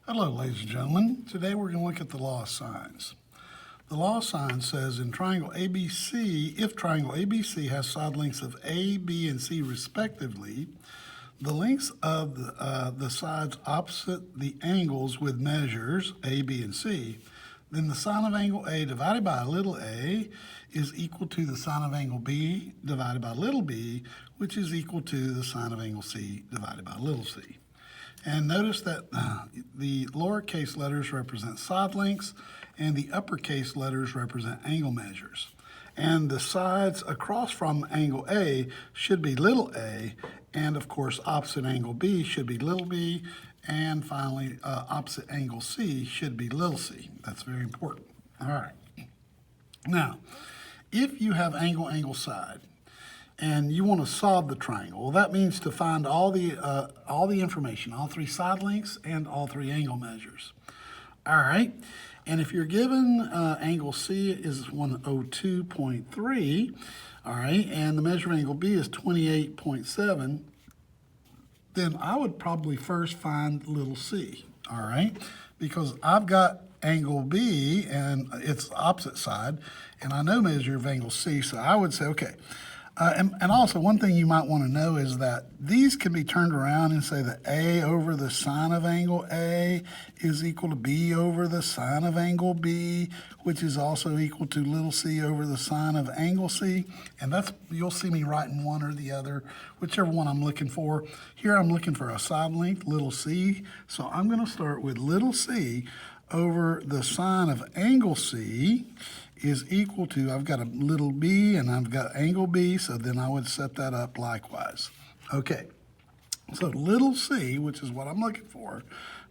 Hello, ladies and gentlemen. Today we're going to look at the law of sines. The law of sines says in triangle ABC, if triangle ABC has side lengths of A, B, and C respectively, the lengths of the sides opposite the angles with measures A, B, and C, then the sine of angle A divided by little a is equal to the sine of angle B divided by little b, which is equal to the sine of angle C divided by little c. And notice that the lowercase letters represent side lengths and the uppercase letters represent angle measures. And the sides across from angle A should be little a, and of course opposite angle B should be little b, and finally opposite angle C should be little c. That's very important. All right. Now, if you have angle, angle, side, and you want to solve the triangle, well, that means to find all the information, all three side lengths and all three angle measures. All right, and if you're given angle C is 102.3, all right, and the measure of angle B is 28.7, then I would probably first find little c, all right, because I've got angle B and its opposite side, and I know measure of angle C, so I would say, okay. And also, one thing you might want to know is that these can be turned around and say that A over the sine of angle A is equal to B over the sine of angle B, which is also equal to little c over the sine of angle C. And that's, you'll see me writing one or the other, whichever one I'm looking for. Here I'm looking for a side length, little c. So I'm going to start with little c over the sine of angle C is equal to, I've got a little b and I've got angle B, so then I would set that up likewise. Okay, so little c, which is what I'm looking for,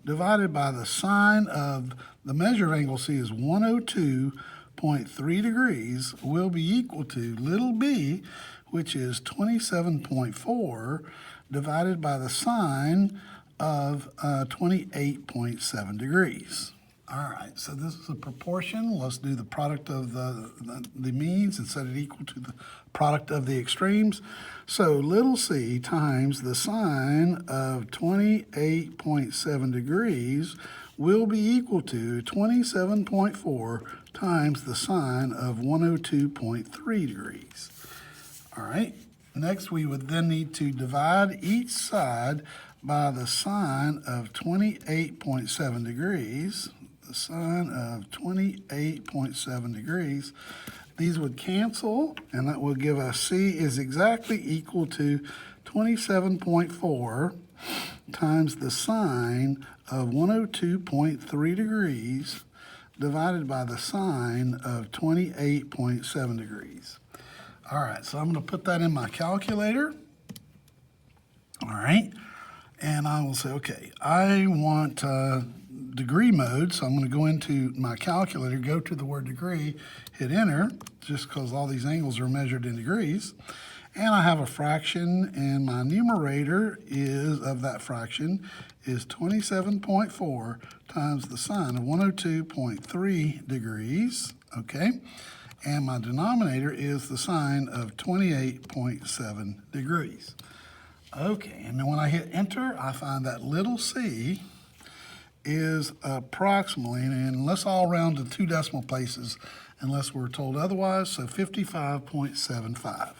divided by the sine of the measure of angle C is 102.3 degrees will be equal to little b, which is 27.4, divided by the sine of 28.7 degrees. All right, so this is a proportion. Let's do the product of the means and set it equal to the product of the extremes. So little c times the sine of 28.7 degrees will be equal to 27.4 times the sine of 102.3 degrees. All right, next we would then need to divide each side by the sine of 28.7 degrees. The sine of 28.7 degrees. These would cancel, and that will give us C is exactly equal to 27.4 times the sine of 102.3 degrees divided by the sine of 28.7 degrees. All right, so I'm going to put that in my calculator. All right, and I will say, okay, I want degree mode, so I'm going to go into my calculator, go to the word degree, hit enter, just because all these angles are measured in degrees, and I have a fraction, and my numerator is of that fraction is 27.4 times the sine of 102.3 degrees, okay, and my denominator is the sine of 28.7 degrees. Okay, and then when I hit enter, I find that little c is approximately, and let's all round to 2 decimal places unless we're told otherwise, so 55.75.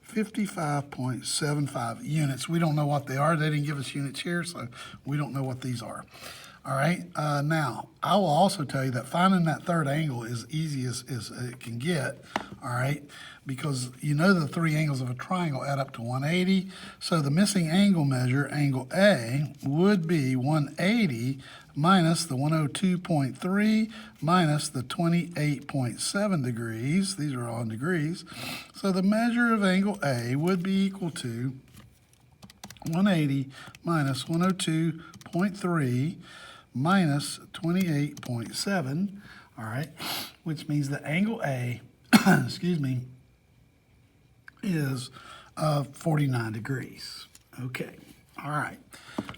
55.75 units. We don't know what they are. They didn't give us units here, so we don't know what these are. All right, now, I will also tell you that finding that third angle is easy as it can get, all right, because you know the three angles of a triangle add up to 180, so the missing angle measure, angle A, would be 180 minus the 102.3 minus the 28.7 degrees. These are all in degrees. So the measure of angle A would be equal to 180 minus 102.3 minus 28.7, all right, which means that angle A, excuse me, is 49 degrees. Okay, all right,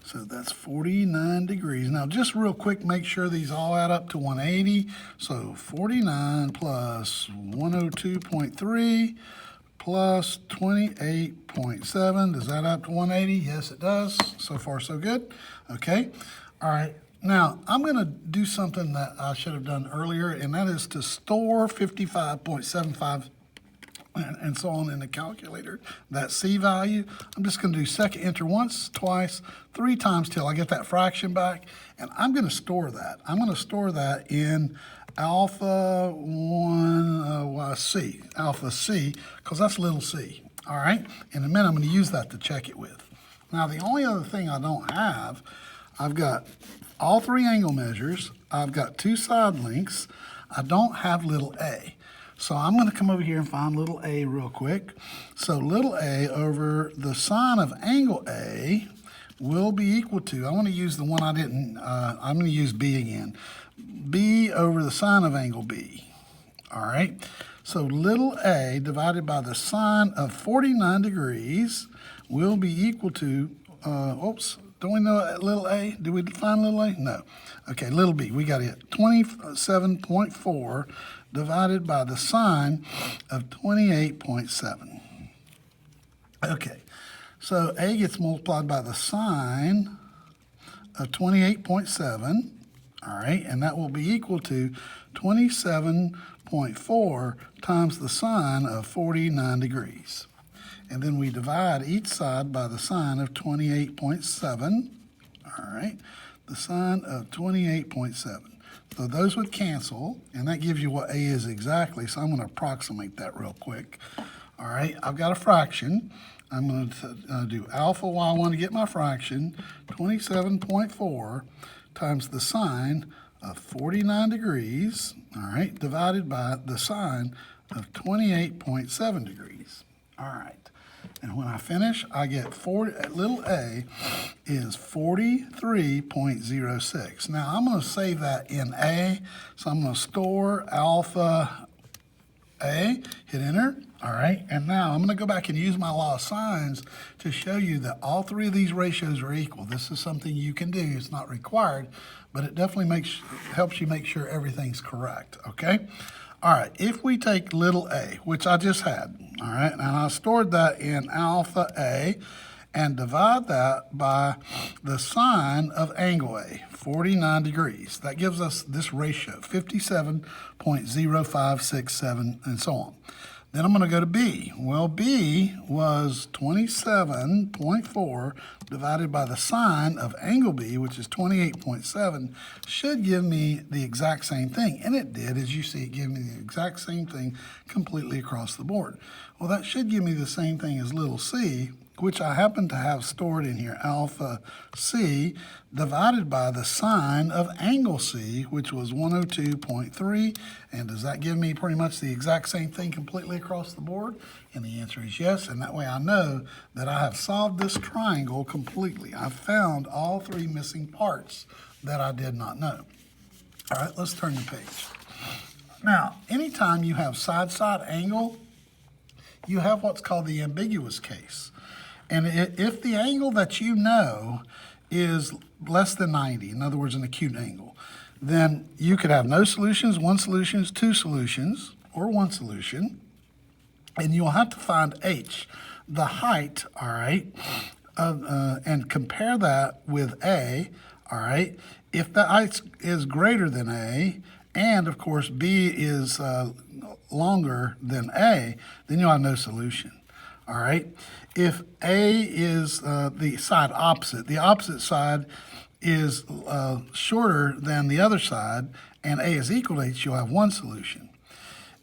so that's 49 degrees. Now, just real quick, make sure these all add up to 180. So 49 plus 102.3 plus 28.7, does that add up to 180? Yes, it does. So far, so good. Okay. All right, now I'm going to do something that I should have done earlier, and that is to store 55.75 and so on in the calculator. That C value, I'm just going to do second enter once, twice, 3 times till I get that fraction back, and I'm going to store that. I'm going to store that in alpha 1 C, alpha C, because that's little c. All right, in a minute I'm going to use that to check it with. Now the only other thing I don't have, I've got all 3 angle measures, I've got 2 side lengths, I don't have little a. So I'm going to come over here and find little a real quick. So little a over the sine of angle A will be equal to, I want to use the one I didn't, I'm going to use B again. B over the sine of angle B. All right. So little a divided by the sine of 49 degrees will be equal to, oops, don't we know little a? Did we define little a? No. Okay, little b, we got it. 27.4 divided by the sine of 28.7. Okay, so a gets multiplied by the sine of 28.7, all right, and that will be equal to 27.4 times the sine of 49 degrees. And then we divide each side by the sine of 28.7, all right, the sine of 28.7. So those would cancel, and that gives you what a is exactly, so I'm going to approximate that real quick. All right, I've got a fraction. I'm going to do alpha y I want to get my fraction, 27.4 times the sine of 49 degrees, all right, divided by the sine of 28.7 degrees. All right. And when I finish, I get little a is 43.06. Now, I'm going to save that in A, so I'm going to store alpha A, hit enter, all right? And now I'm going to go back and use my law of sines to show you that all 3 of these ratios are equal. This is something you can do. It's not required, but it definitely helps you make sure everything's correct, okay? All right, if we take little a, which I just had, all right, and I stored that in alpha A, and divide that by the sine of angle A, 49 degrees. That gives us this ratio, 57.0567, and so on. Then I'm going to go to B. Well, B was 27.4 divided by the sine of angle B, which is 28.7, should give me the exact same thing. And it did. As you see, it gave me the exact same thing completely across the board. Well, that should give me the same thing as little c, which I happen to have stored in here, alpha c, divided by the sine of angle C, which was 102.3. And does that give me pretty much the exact same thing completely across the board? And the answer is yes, and that way I know that I have solved this triangle completely. I've found all 3 missing parts that I did not know. All right, let's turn the page. Now, anytime you have side-side angle, you have what's called the ambiguous case. And if the angle that you know is less than 90, in other words, an acute angle, then you could have no solutions, 1 solution, 2 solutions, or 1 solution, and you'll have to find h, the height, all right, and compare that with a, all right. If the height is greater than a, and of course b is longer than a, then you'll have no solution. All right. If A is the side opposite, the opposite side is shorter than the other side, and A is equal to H, you'll have 1 solution.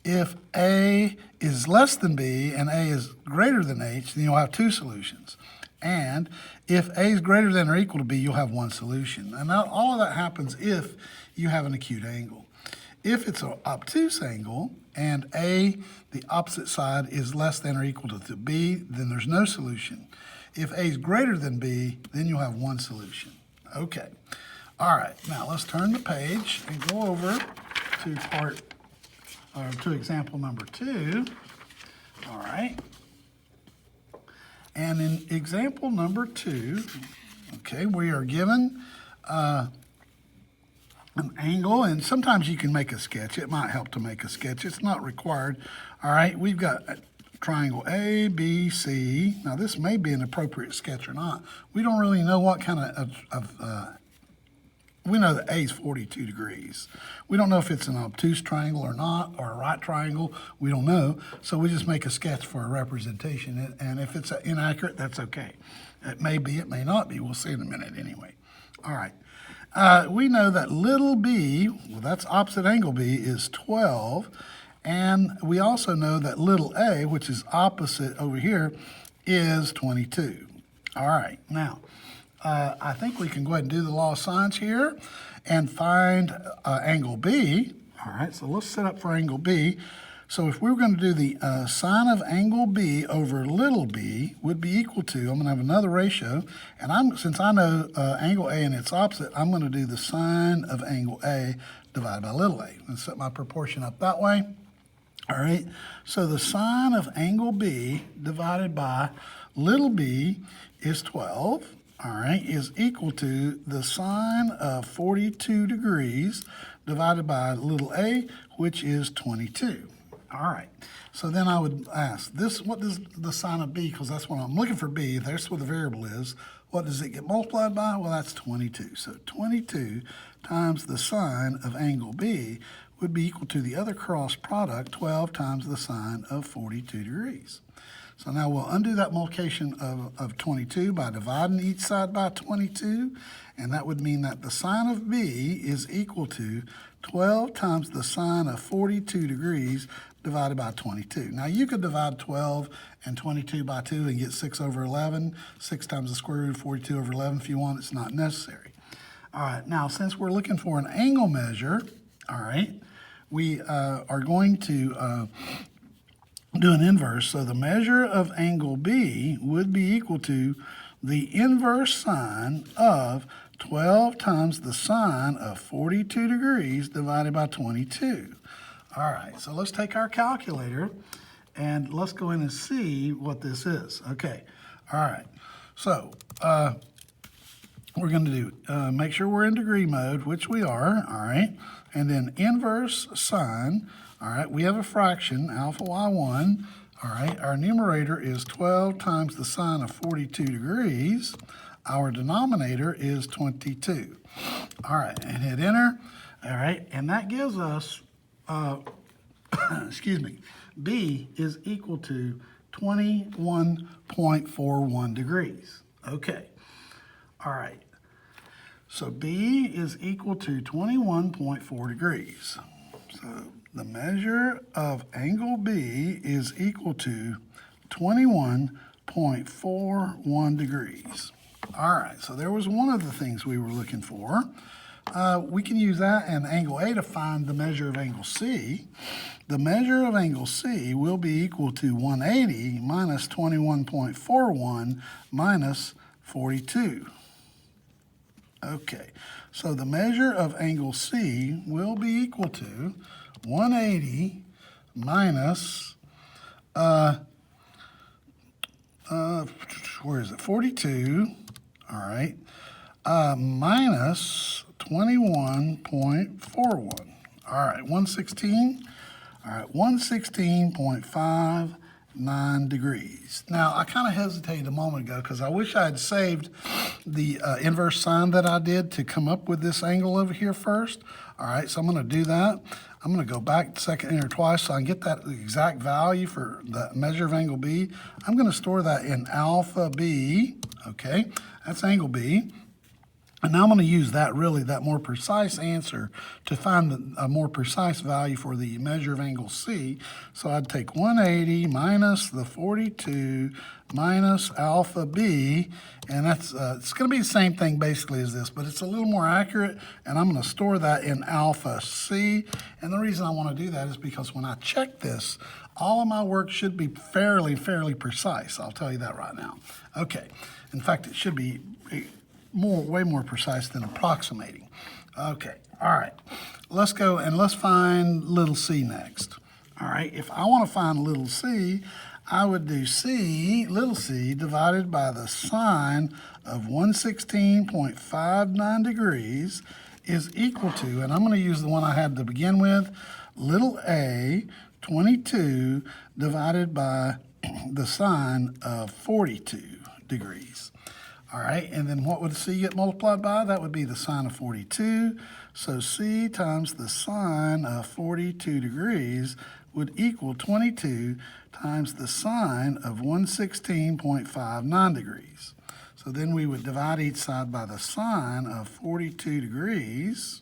If A is less than B and A is greater than H, then you'll have 2 solutions. And if A is greater than or equal to B, you'll have 1 solution. And now all of that happens if you have an acute angle. If it's an obtuse angle and A, the opposite side, is less than or equal to B, then there's no solution. If A is greater than B, then you'll have 1 solution. Okay. All right. Now let's turn the page and go over to example number 2. All right. And in example number 2, okay, we are given an angle, and sometimes you can make a sketch. It might help to make a sketch. It's not required. All right, we've got a triangle A, B, C. Now, this may be an appropriate sketch or not. We don't really know what kind of we know that A is 42 degrees. We don't know if it's an obtuse triangle or not, or a right triangle. We don't know. So we just make a sketch for a representation. And if it's inaccurate, that's okay. It may be, it may not be. We'll see in a minute anyway. All right. We know that little b, well, that's opposite angle b, is 12. And we also know that little a, which is opposite over here, is 22. All right. Now, I think we can go ahead and do the law of sines here and find angle B. All right, so let's set up for angle B. So if we were going to do the sine of angle B over little b would be equal to, I'm going to have another ratio, and since I know angle A and its opposite, I'm going to do the sine of angle A divided by little a. And set my proportion up that way. All right, so the sine of angle B divided by little b is 12. All right, is equal to the sine of 42 degrees divided by little a, which is 22. All right, so then I would ask, what does the sine of b, because that's what I'm looking for b, that's what the variable is, what does it get multiplied by? Well, that's 22. So 22 times the sine of angle b would be equal to the other cross product, 12 times the sine of 42 degrees. So now we'll undo that multiplication of 22 by dividing each side by 22, and that would mean that the sine of b is equal to 12 times the sine of 42 degrees divided by 22. Now you could divide 12 and 22 by 2 and get 6 over 11. 6 times the square root of 42 over 11 if you want. It's not necessary. All right, now since we're looking for an angle measure, all right, we are going to do an inverse. So the measure of angle B would be equal to the inverse sine of 12 times the sine of 42 degrees divided by 22. All right, so let's take our calculator and let's go in and see what this is. Okay, all right, so we're going to do, make sure we're in degree mode, which we are, all right, and then inverse sine. All right, we have a fraction, alpha y1. All right, our numerator is 12 times the sine of 42 degrees. Our denominator is 22. All right, and hit enter. All right, and that gives us, excuse me, B is equal to 21.41 degrees. Okay, all right. So B is equal to 21.4 degrees. So the measure of angle B is equal to 21.41 degrees. All right, so there was one of the things we were looking for. We can use that and angle A to find the measure of angle C. The measure of angle C will be equal to 180 minus 21.41 minus 42. Okay, so the measure of angle C will be equal to 180 minus, where is it, 42, all right, minus 21.41. All right, 116, all right, 116.59 degrees. Now, I kind of hesitated a moment ago because I wish I had saved the inverse sine that I did to come up with this angle over here first. All right, so I'm going to do that. I'm going to go back second enter twice so I can get that exact value for the measure of angle B. I'm going to store that in alpha B, okay? That's angle B. And now I'm going to use that more precise answer to find a more precise value for the measure of angle C. So I'd take 180 minus the 42 minus alpha B, and that's it's going to be the same thing basically as this, but it's a little more accurate, and I'm going to store that in alpha C. And the reason I want to do that is because when I check this, all of my work should be fairly precise. I'll tell you that right now. Okay. In fact, it should be way more precise than approximating. Okay, all right. Let's go and let's find little c next. All right, if I want to find little c, I would do little c divided by the sine of 116.59 degrees is equal to, and I'm going to use the one I had to begin with, little a, 22 divided by the sine of 42 degrees. All right, and then what would C get multiplied by? That would be the sine of 42. So C times the sine of 42 degrees would equal 22 times the sine of 116.59 degrees. So then we would divide each side by the sine of 42 degrees.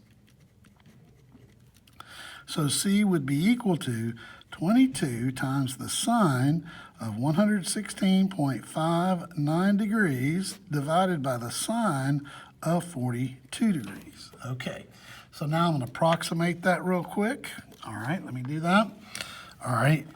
So C would be equal to 22 times the sine of 116.59 degrees divided by the sine of 42 degrees. Okay, so now I'm going to approximate that real quick. All right, let me do that. All right,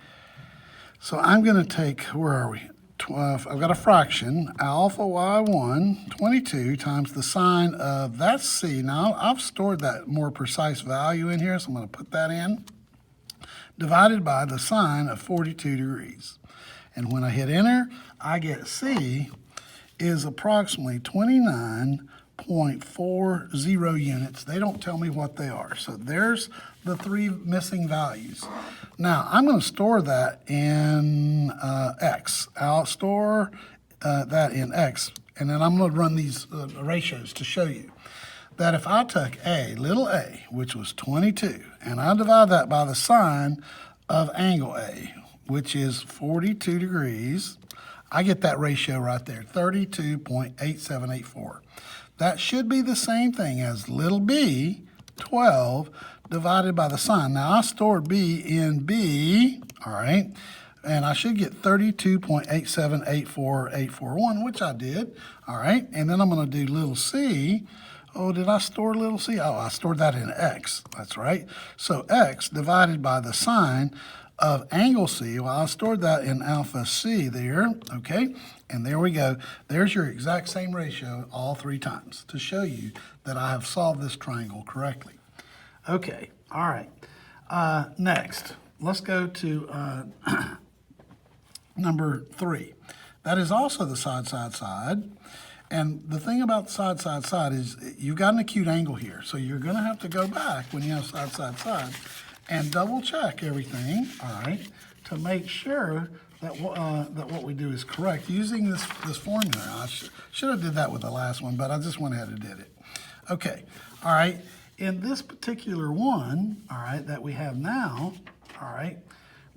so I'm going to take, where are we? I've got a fraction, alpha y1, 22 times the sine of, that's C. Now, I've stored that more precise value in here, so I'm going to put that in, divided by the sine of 42 degrees. And when I hit enter, I get C is approximately 29.40 units. They don't tell me what they are. So there's the three missing values. Now, I'm going to store that in X. I'll store that in X, and then I'm going to run these ratios to show you that if I took A, little a, which was 22, and I divide that by the sine of angle A, which is 42 degrees, I get that ratio right there, 32.8784. That should be the same thing as little b, 12, divided by the sine. Now, I stored b in B, all right, and I should get 32.8784841, which I did, all right, and then I'm going to do little c. Oh, did I store little c? Oh, I stored that in X, that's right. So X divided by the sine of angle C, well, I stored that in alpha C there, okay? And there we go. There's your exact same ratio all three times to show you that I have solved this triangle correctly. Okay, all right. Next, let's go to number 3. That is also the side, side, side. And the thing about side, side, side is you've got an acute angle here. So you're going to have to go back when you have side, side, side and double check everything, all right, to make sure that what we do is correct using this formula. I should have did that with the last one, but I just went ahead and did it. Okay, all right. In this particular one, all right, that we have now, all right,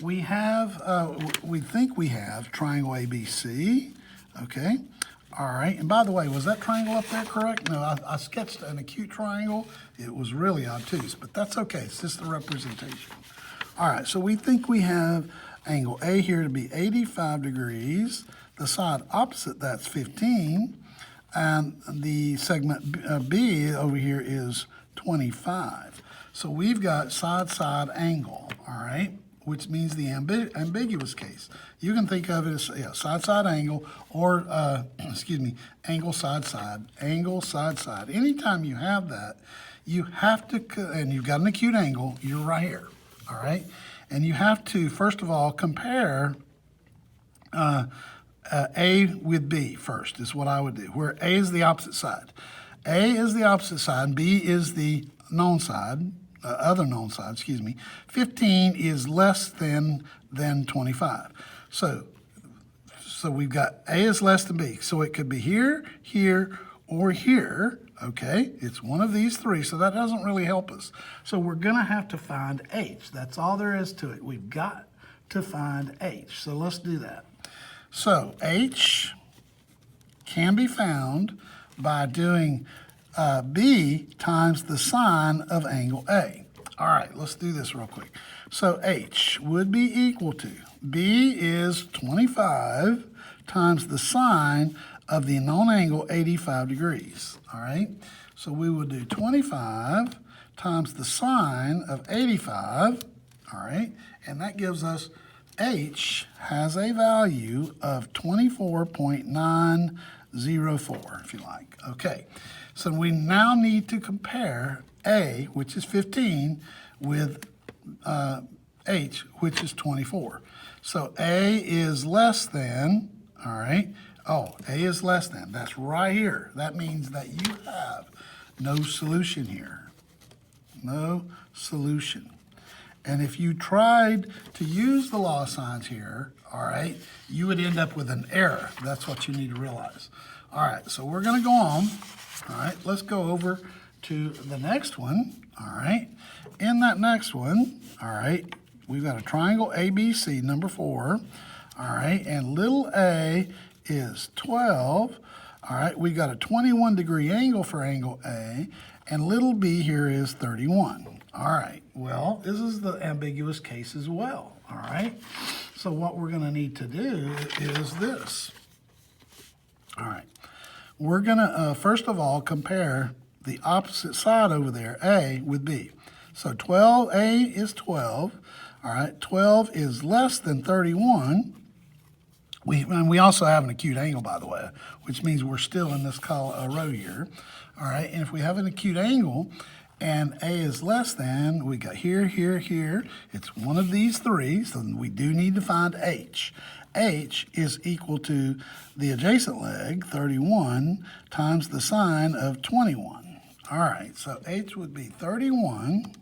we have, we think we have triangle ABC, okay? All right, and by the way, was that triangle up there correct? No, I sketched an acute triangle. It was really obtuse, but that's okay. It's just the representation. All right, so we think we have angle A here to be 85 degrees. The side opposite, that's 15. And the segment B over here is 25. So we've got side-side angle, all right, which means the ambiguous case. You can think of it as side-side angle or, excuse me, angle side-side, angle side-side. Anytime you have that, you have to, and you've got an acute angle, you're right here, all right? And you have to, first of all, compare A with B first, is what I would do, where A is the opposite side. A is the opposite side, B is the known side, other known side, excuse me. 15 is less than 25. So we've got A is less than B. So it could be here, here, or here, okay? It's one of these three, so that doesn't really help us. So we're gonna have to find H. That's all there is to it. We've got to find H. So let's do that. So H can be found by doing B times the sine of angle A. All right, let's do this real quick. So H would be equal to, B is 25 times the sine of the known angle 85 degrees, all right? So we would do 25 times the sine of 85, all right? And that gives us H has a value of 24.904, if you like. Okay, so we now need to compare A, which is 15, with H, which is 24. So A is less than, all right? Oh, A is less than, that's right here. That means that you have no solution here. No solution. And if you tried to use the law of signs here, all right, you would end up with an error. That's what you need to realize. All right, so we're going to go on. All right, let's go over to the next one. All right, in that next one, all right, we've got a triangle ABC, number 4. All right, and little a is 12. All right, we got a 21-degree angle for angle A, and little b here is 31. All right, well, this is the ambiguous case as well. All right, so what we're going to need to do is this. All right, we're going to, first of all, compare the opposite side over there, A with B. So 12A is 12. All right, 12 is less than 31. And we also have an acute angle, by the way, which means we're still in this row here. All right, and if we have an acute angle and A is less than, we got here, here, here. It's one of these three, so we do need to find H. H is equal to the adjacent leg, 31, times the sine of 21. All right, so H would be 31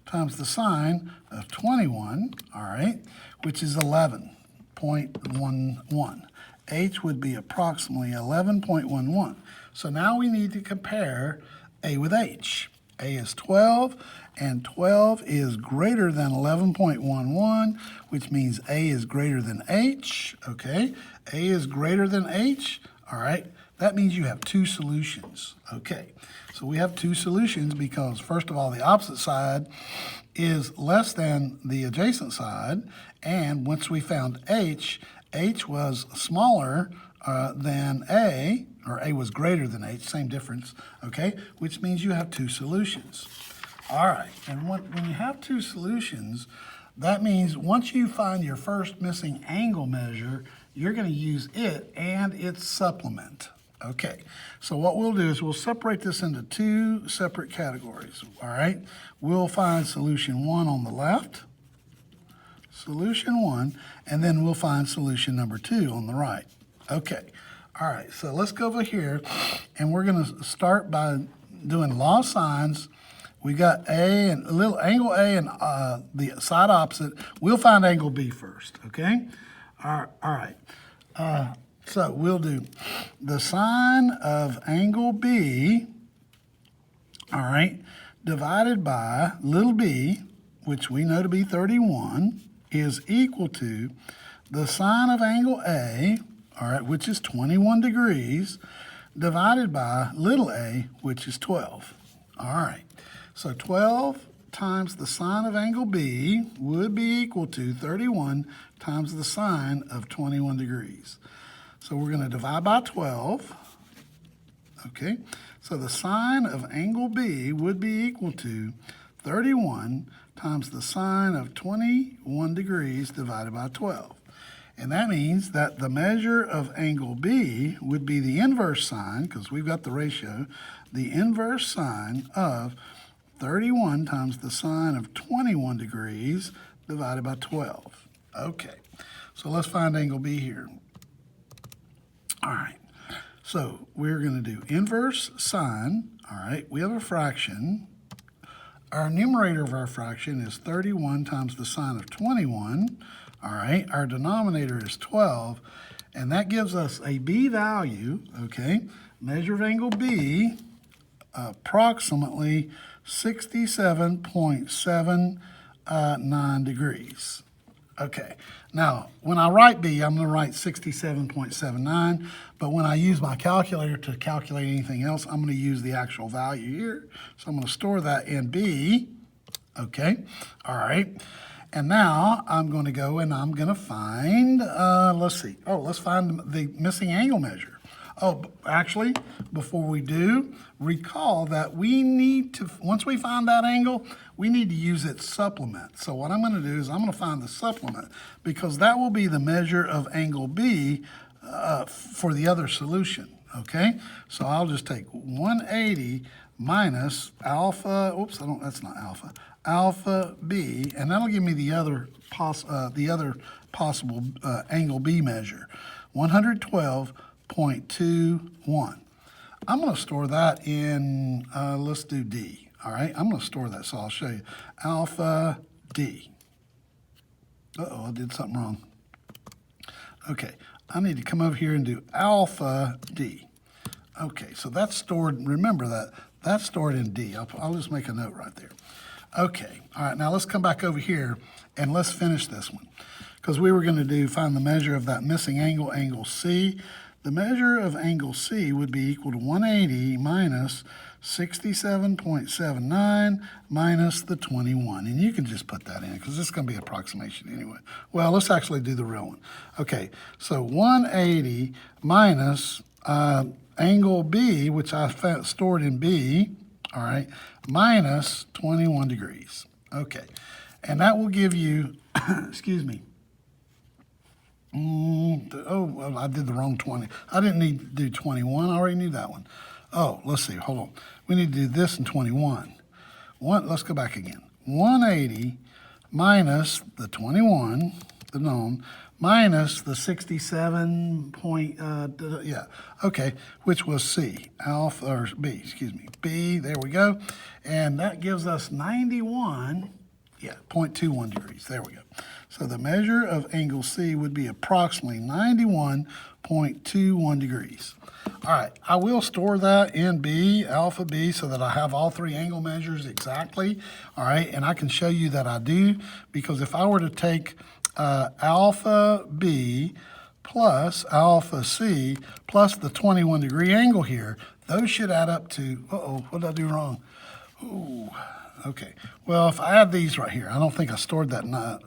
times the sine of 21, all right, which is 11.11. H would be approximately 11.11. So now we need to compare A with H. A is 12, and 12 is greater than 11.11, which means A is greater than H, okay? A is greater than H, all right? That means you have two solutions, okay? So we have two solutions because, first of all, the opposite side is less than the adjacent side, and once we found H, H was smaller than A, or A was greater than H, same difference, okay? Which means you have two solutions. All right, and when you have two solutions, that means once you find your first missing angle measure, you're going to use it and its supplement. Okay, so what we'll do is we'll separate this into two separate categories, all right? We'll find solution 1 on the left, solution 1, and then we'll find solution number 2 on the right. Okay, all right, so let's go over here, and we're going to start by doing law of sines. We got A and little angle A and the side opposite. We'll find angle B first, okay? All right. So we'll do the sine of angle B, all right, divided by little b, which we know to be 31, is equal to the sine of angle A, all right, which is 21 degrees, divided by little a, which is 12. All right, so 12 times the sine of angle B would be equal to 31 times the sine of 21 degrees. So we're going to divide by 12, okay? So the sine of angle B would be equal to 31 times the sine of 21 degrees divided by 12. And that means that the measure of angle B would be the inverse sine, because we've got the ratio, the inverse sine of 31 times the sine of 21 degrees divided by 12. Okay, so let's find angle B here. All right, so we're going to do inverse sine. All right, we have a fraction. Our numerator of our fraction is 31 times the sine of 21. All right, our denominator is 12, and that gives us a B value, okay? Measure of angle B, approximately 67.79 degrees. Okay, now when I write B, I'm going to write 67.79, but when I use my calculator to calculate anything else, I'm going to use the actual value here. So I'm going to store that in B, okay, all right. And now I'm going to go and I'm going to find, let's see, let's find the missing angle measure. Oh, actually, before we do, recall that we need to, once we find that angle, we need to use its supplement. So what I'm going to do is I'm going to find the supplement, because that will be the measure of angle B for the other solution, okay? So I'll just take 180 minus alpha, oops, that's not alpha, alpha B, and that'll give me the other possible angle B measure, 112.21. I'm going to store that in, let's do D, all right? I'm going to store that, so I'll show you. Alpha D. Uh-oh, I did something wrong. Okay, I need to come over here and do alpha D. Okay, so that's stored, remember that's stored in D. I'll just make a note right there. Okay, all right, now let's come back over here and let's finish this one. Because we were going to find the measure of that missing angle, angle C. The measure of angle C would be equal to 180 minus 67.79 minus the 21. And you can just put that in because this is going to be approximation anyway. Well, let's actually do the real one. Okay, so 180 minus angle B, which I stored in B, all right, minus 21 degrees. Okay, and that will give you, excuse me, well, I did the wrong 20. I didn't need to do 21. I already knew that one. Oh, let's see. Hold on. We need to do this in 21. Let's go back again. 180 minus the 21, the known, minus the 67 point, okay, which was C, alpha, or B, excuse me, B, there we go. And that gives us 0.21 degrees. There we go. So the measure of angle C would be approximately 91.21 degrees. All right, I will store that in B, alpha B, so that I have all three angle measures exactly. All right, and I can show you that I do, because if I were to take alpha B plus alpha C plus the 21 degree angle here, those should add up to, what did I do wrong? Ooh. Okay, well, if I add these right here, I don't think I stored that in, I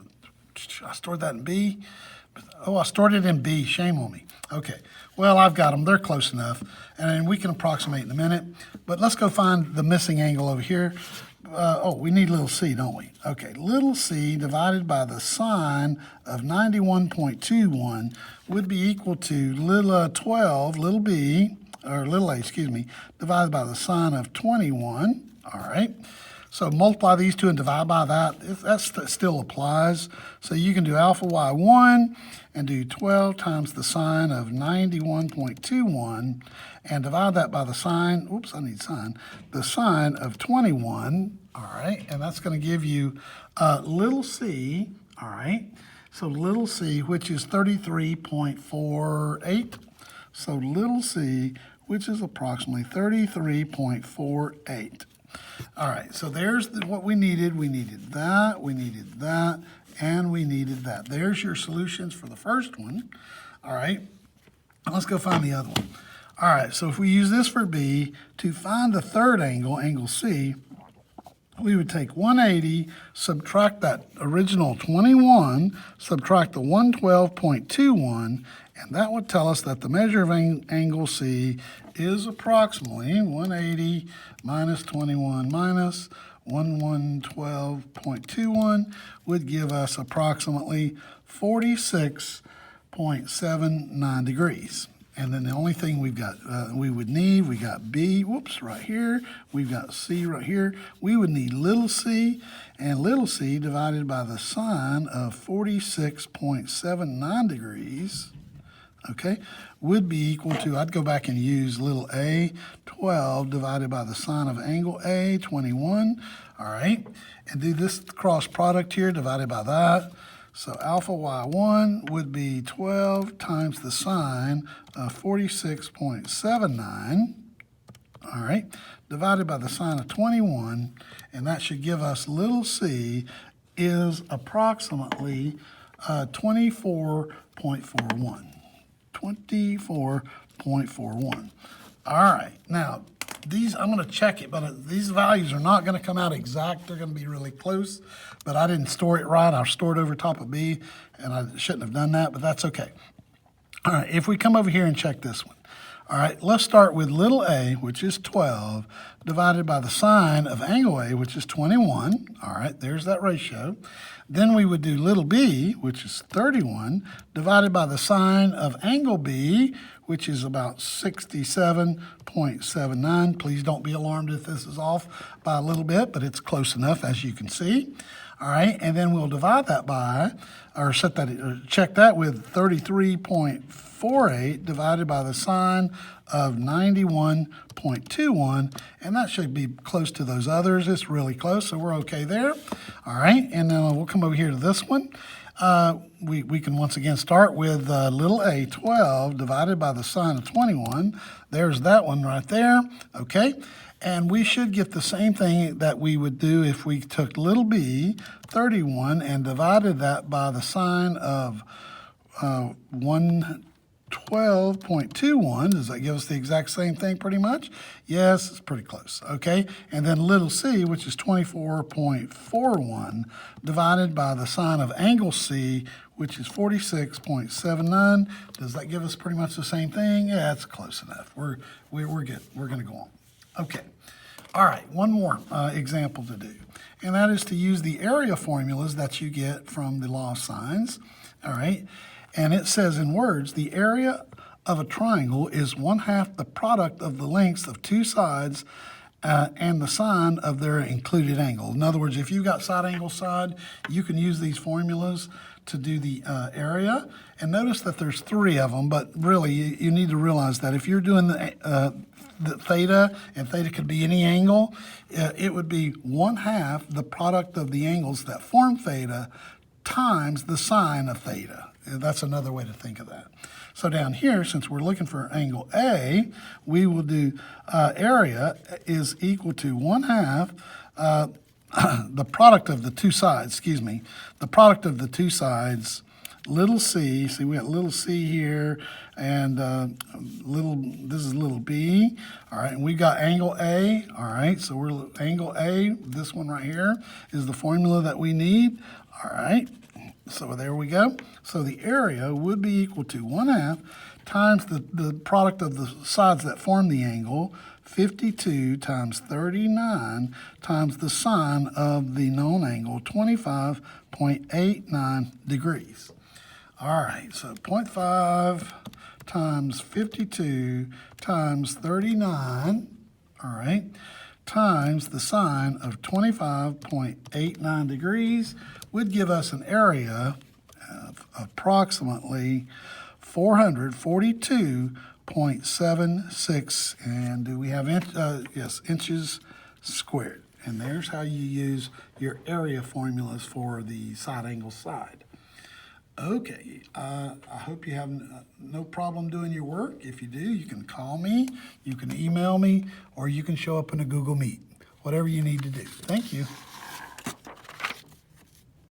stored that in B. Oh, I stored it in B, shame on me. Okay, well, I've got them, they're close enough, and we can approximate in a minute, but let's go find the missing angle over here. We need little c, don't we? Okay, little c divided by the sine of 91.21 would be equal to little 12, little b, or little a, excuse me, divided by the sine of 21, all right? So multiply these two and divide by that. That still applies. So you can do alpha y1 and do 12 times the sine of 91.21 and divide that by the sine, oops, I need sine, the sine of 21, all right? And that's going to give you little c, all right? So little c, which is 33.48. So little c, which is approximately 33.48. All right, so there's what we needed. We needed that, we needed that, and we needed that. There's your solutions for the first one. All right, let's go find the other one. All right, so if we use this for B, to find the third angle, angle C, we would take 180, subtract that original 21, subtract the 112.21, and that would tell us that the measure of angle C is approximately 180 minus 21 minus 1112.21 would give us approximately 46.79 degrees. And then the only thing we've got, we would need, we got B, whoops, right here. We've got C right here. We would need little c, and little c divided by the sine of 46.79 degrees, okay, would be equal to, I'd go back and use little a, 12 divided by the sine of angle A, 21, all right, and do this cross product here divided by that. So alpha y1 would be 12 times the sine of 46.79, all right, divided by the sine of 21, and that should give us little c is approximately 24.41. 24.41. All right, now these, I'm going to check it, but these values are not going to come out exact. They're going to be really close, but I didn't store it right. I stored over top of B, and I shouldn't have done that, but that's okay. All right, if we come over here and check this one. All right, let's start with little a, which is 12, divided by the sine of angle A, which is 21. All right, there's that ratio. Then we would do little b, which is 31, divided by the sine of angle B, which is about 67.79. Please don't be alarmed if this is off by a little bit, but it's close enough, as you can see. All right, and then we'll divide that by, or check that with 33.48 divided by the sine of 91.21, and that should be close to those others. It's really close, so we're okay there. All right, and then we'll come over here to this one. We can once again start with little a, 12, divided by the sine of 21. There's that one right there, okay? And we should get the same thing that we would do if we took little b, 31, and divided that by the sine of 112.21. Does that give us the exact same thing pretty much? Yes, it's pretty close, okay? And then little c, which is 24.41, divided by the sine of angle c, which is 46.79. Does that give us pretty much the same thing? Yeah, it's close enough. We're good. We're going to go on. Okay. All right, one more example to do, and that is to use the area formulas that you get from the law of sines. All right, and it says in words, the area of a triangle is 1/2 the product of the lengths of two sides and the sine of their included angle. In other words, if you've got side angle side, you can use these formulas to do the area. And notice that there's 3 of them, but really you need to realize that if you're doing the theta, and theta could be any angle, it would be 1/2 the product of the angles that form theta times the sine of theta. That's another way to think of that. So down here, since we're looking for angle A, we will do area is equal to 1/2 the product of the two sides, the product of the two sides, little c, see we got little c here, and this is little b, all right, and we got angle A, all right, so we're angle A, this one right here, is the formula that we need, all right, so there we go. So the area would be equal to 1/2 times the product of the sides that form the angle, 52 times 39 times the sine of the known angle, 25.89 degrees. All right, so 0.5 times 52 times 39, all right, times the sine of 25.89 degrees would give us an area of approximately 442.76, and do we have yes, inches squared. And there's how you use your area formulas for the side angle side. Okay, I hope you have no problem doing your work. If you do, you can call me, you can email me, or you can show up in a Google Meet, whatever you need to do. Thank you.